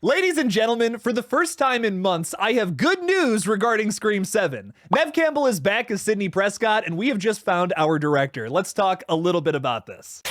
Ladies and gentlemen, for the first time in months, I have good news regarding Scream 7. Neve Campbell is back as Sidney Prescott, and we have just found our director. Let's talk a little bit about this.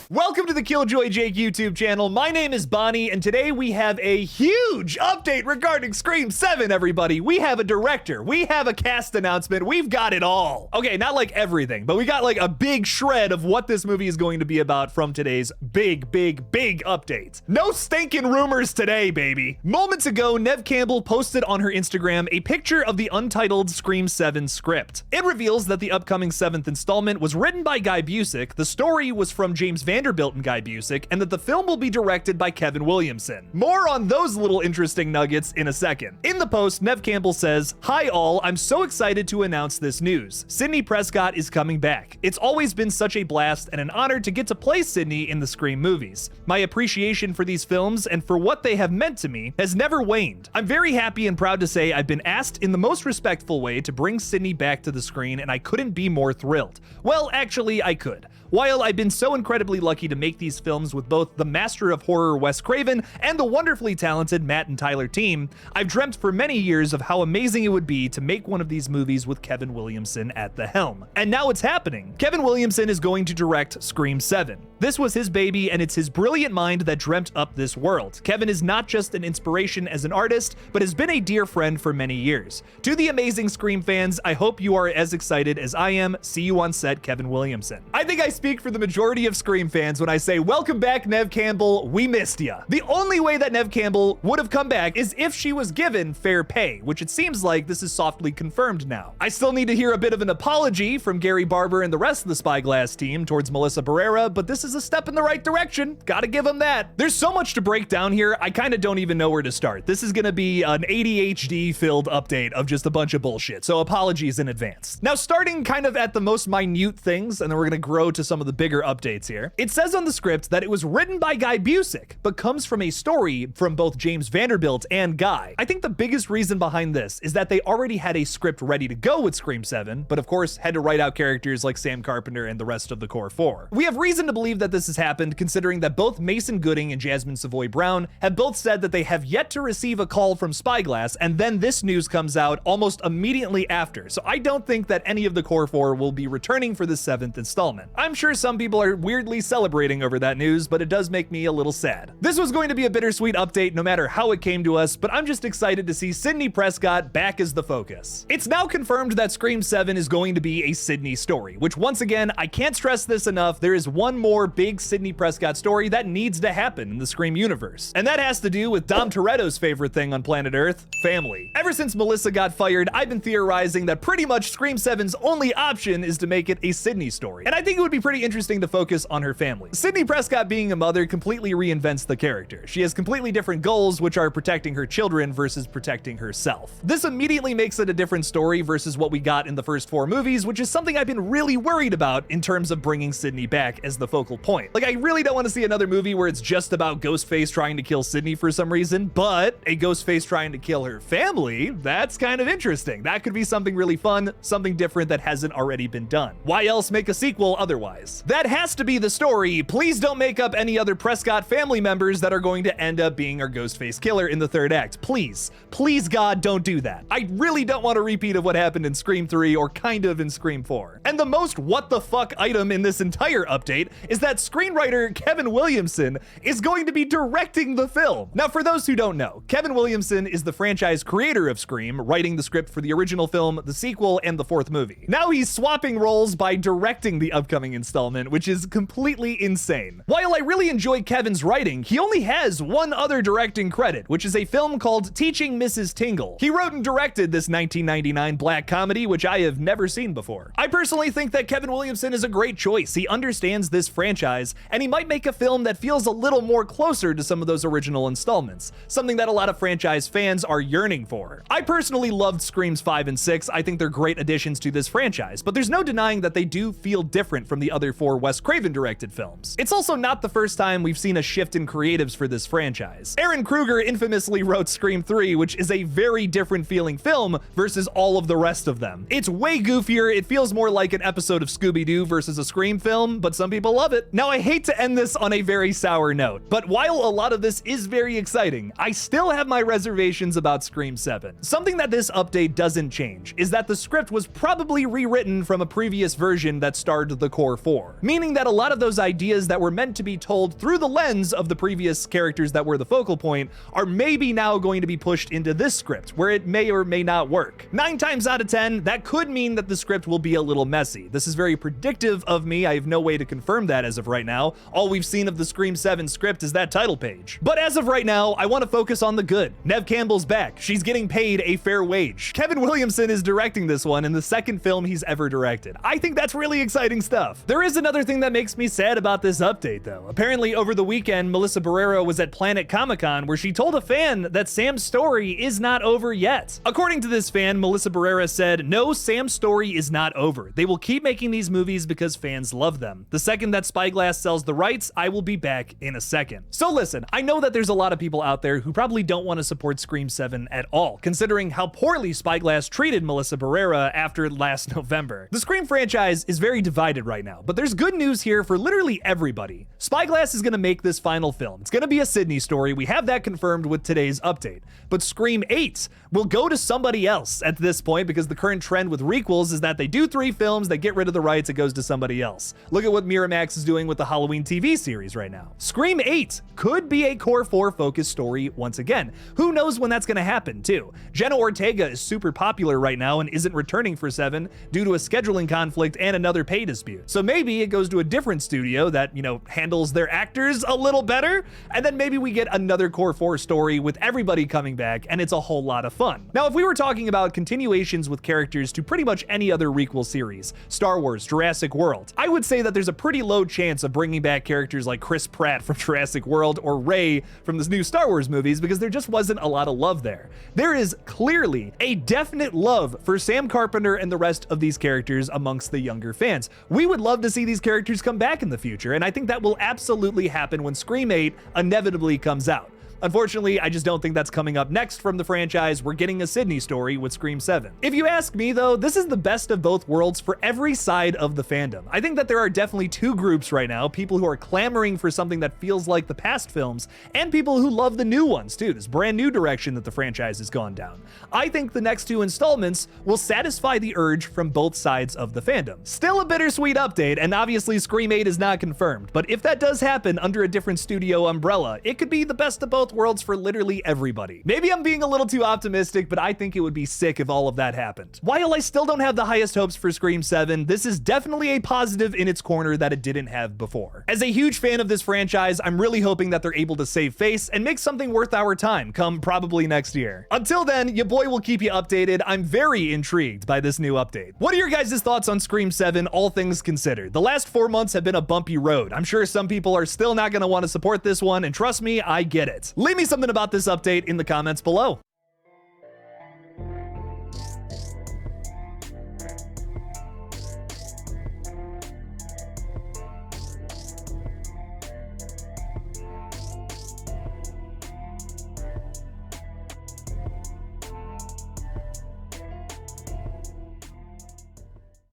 Welcome to the KillJoy Jake YouTube channel. My name is Bonnie, and today we have a huge update regarding Scream 7, everybody. We have a director, we have a cast announcement, we've got it all. Okay, not like everything, but we got like a big shred of what this movie is going to be about from today's big update. No stinking rumors today, baby. Moments ago, Neve Campbell posted on her Instagram a picture of the untitled Scream 7 script. It reveals that the upcoming 7th installment was written by Guy Busick, the story was from James Vanderbilt and Guy Busick, and that the film will be directed by Kevin Williamson. More on those little interesting nuggets in a second. In the post, Neve Campbell says, "Hi all, I'm so excited to announce this news. Sidney Prescott is coming back. It's always been such a blast and an honor to get to play Sidney in the Scream movies. My appreciation for these films and for what they have meant to me has never waned. I'm very happy and proud to say I've been asked in the most respectful way to bring Sidney back to the screen, and I couldn't be more thrilled. Well, actually, I could. While I've been so incredibly lucky to make these films with both the master of horror Wes Craven and the wonderfully talented Matt and Tyler team, I've dreamt for many years of how amazing it would be to make one of these movies with Kevin Williamson at the helm. And now it's happening. Kevin Williamson is going to direct Scream 7. This was his baby, and it's his brilliant mind that dreamt up this world. Kevin is not just an inspiration as an artist, but has been a dear friend for many years. To the amazing Scream fans, I hope you are as excited as I am. See you on set, Kevin Williamson." I think I speak for the majority of Scream fans when I say, welcome back, Neve Campbell, we missed ya. The only way that Neve Campbell would have come back is if she was given fair pay, which it seems like this is softly confirmed now. I still need to hear a bit of an apology from Gary Barber and the rest of the Spyglass team towards Melissa Barrera, but this is a step in the right direction. Gotta give them that. There's so much to break down here, I kind of don't even know where to start. This is gonna be an ADHD-filled update of just a bunch of bullshit, so apologies in advance. Now, starting kind of at the most minute things, and then we're gonna grow to some of the bigger updates here. It says on the script that it was written by Guy Busick, but comes from a story from both James Vanderbilt and Guy. I think the biggest reason behind this is that they already had a script ready to go with Scream 7, but of course had to write out characters like Sam Carpenter and the rest of the core four. We have reason to believe that this has happened, considering that both Mason Gooding and Jasmine Savoy Brown have both said that they have yet to receive a call from Spyglass, and then this news comes out almost immediately after. So I don't think that any of the core four will be returning for the 7th installment. I'm sure some people are weirdly celebrating over that news, but it does make me a little sad. This was going to be a bittersweet update no matter how it came to us, but I'm just excited to see Sidney Prescott back as the focus. It's now confirmed that Scream 7 is going to be a Sidney story, which once again, I can't stress this enough, there is one more big Sidney Prescott story that needs to happen in the Scream universe. And that has to do with Dom Toretto's favorite thing on planet Earth, family. Ever since Melissa got fired, I've been theorizing that pretty much Scream 7's only option is to make it a Sidney story. And I think it would be pretty interesting to focus on her family. Sidney Prescott being a mother completely reinvents the character. She has completely different goals, which are protecting her children versus protecting herself. This immediately makes it a different story versus what we got in the first 4 movies, which is something I've been really worried about in terms of bringing Sidney back as the focal point. Like, I really don't want to see another movie where it's just about Ghostface trying to kill Sidney for some reason, but a Ghostface trying to kill her family, that's kind of interesting. That could be something really fun, something different that hasn't already been done. Why else make a sequel otherwise? That has to be the story. Please don't make up any other Prescott family members that are going to end up being our Ghostface killer in the 3rd act. Please, please God, don't do that. I really don't want a repeat of what happened in Scream 3 or kind of in Scream 4. And the most what the fuck item in this entire update is that screenwriter Kevin Williamson is going to be directing the film. Now, for those who don't know, Kevin Williamson is the franchise creator of Scream, writing the script for the original film, the sequel, and the 4th movie. Now he's swapping roles by directing the upcoming installment, which is completely insane. While I really enjoy Kevin's writing, he only has one other directing credit, which is a film called Teaching Mrs. Tingle. He wrote and directed this 1999 black comedy, which I have never seen before. I personally think that Kevin Williamson is a great choice. He understands this franchise, and he might make a film that feels a little more closer to some of those original installments, something that a lot of franchise fans are yearning for. I personally loved Screams 5 and 6. I think they're great additions to this franchise, but there's no denying that they do feel different from the other 4 Wes Craven directed films. It's also not the first time we've seen a shift in creatives for this franchise. Aaron Kruger infamously wrote Scream 3, which is a very different feeling film versus all of the rest of them. It's way goofier, it feels more like an episode of Scooby-Doo versus a Scream film, but some people love it. it. Now, I hate to end this on a very sour note, but while a lot of this is very exciting, I still have my reservations about Scream 7. Something that this update doesn't change is that the script was probably rewritten from a previous version that starred the core 4, meaning that a lot of those ideas that were meant to be told through the lens of the previous characters that were the focal point are maybe now going to be pushed into this script, where it may or may not work. 9 times out of 10, that could mean that the script will be a little messy. This is very predictive of me. I have no way to confirm that as of right now. All we've seen of the Scream 7 script is that title page. But as of right now, I want to focus on the good. Neve Campbell's back. She's getting paid a fair wage. Kevin Williamson is directing this one in the second film he's ever directed. I think that's really exciting stuff. There is another thing that makes me sad about this update, though. Apparently, over the weekend, Melissa Barrera was at Planet Comic-Con where she told a fan that Sam's story is not over yet. According to this fan, Melissa Barrera said, "No, Sam's story is not over. They will keep making these movies because fans love them. The second that Spyglass sells the rights, I will be back in a second." So listen, I know that there's a lot of people out there who probably don't want to support Scream 7 at all, considering how poorly Spyglass treated Melissa Barrera after last November. The Scream franchise is very divided right now, but there's good news here for literally everybody. Spyglass is going to make this final film. It's going to be a Sydney story. We have that confirmed with today's update. But Scream 8 will go to somebody else at this point, because the current trend with requels is that they do 3 films, they get rid of the rights, it goes to somebody else. Look at what Miramax is doing with the Halloween TV series right now. Scream 8 could be a core 4 focused story once again. Who knows when that's going to happen too? Jenna Ortega is super popular right now and isn't returning for 7 due to a scheduling conflict and another pay dispute. So maybe it goes to a different studio that, handles their actors a little better, and then maybe we get another core 4 story with everybody coming back, and it's a whole lot of fun. Now, if we were talking about continuations with characters to pretty much any other requel series, Star Wars, Jurassic World, I would say that there's a pretty low chance of bringing back characters like Chris Pratt from Jurassic World or Rey from the new Star Wars movies, because there just wasn't a lot of love there. There is clearly a definite love for Sam Carpenter and the rest of these characters amongst the younger fans. We would love to see these characters come back in the future, and I think that will absolutely happen when Scream 8 inevitably comes out. Unfortunately, I just don't think that's coming up next from the franchise. We're getting a Sydney story with Scream 7. If you ask me though, this is the best of both worlds for every side of the fandom. I think that there are definitely 2 groups right now, people who are clamoring for something that feels like the past films, and people who love the new ones too, this brand new direction that the franchise has gone down. I think the next 2 installments will satisfy the urge from both sides of the fandom. Still a bittersweet update, and obviously Scream 8 is not confirmed, but if that does happen under a different studio umbrella, it could be the best of both worlds for literally everybody. Maybe I'm being a little too optimistic, but I think it would be sick if all of that happened. While I still don't have the highest hopes for Scream 7, this is definitely a positive in its corner that it didn't have before. As a huge fan of this franchise, I'm really hoping that they're able to save face and make something worth our time come probably next year. Until then, your boy will keep you updated. I'm very intrigued by this new update. What are your guys' thoughts on Scream 7, all things considered? The last 4 months have been a bumpy road. I'm sure some people are still not going to want to support this one, and trust me, I get it. Leave me something about this update in the comments below.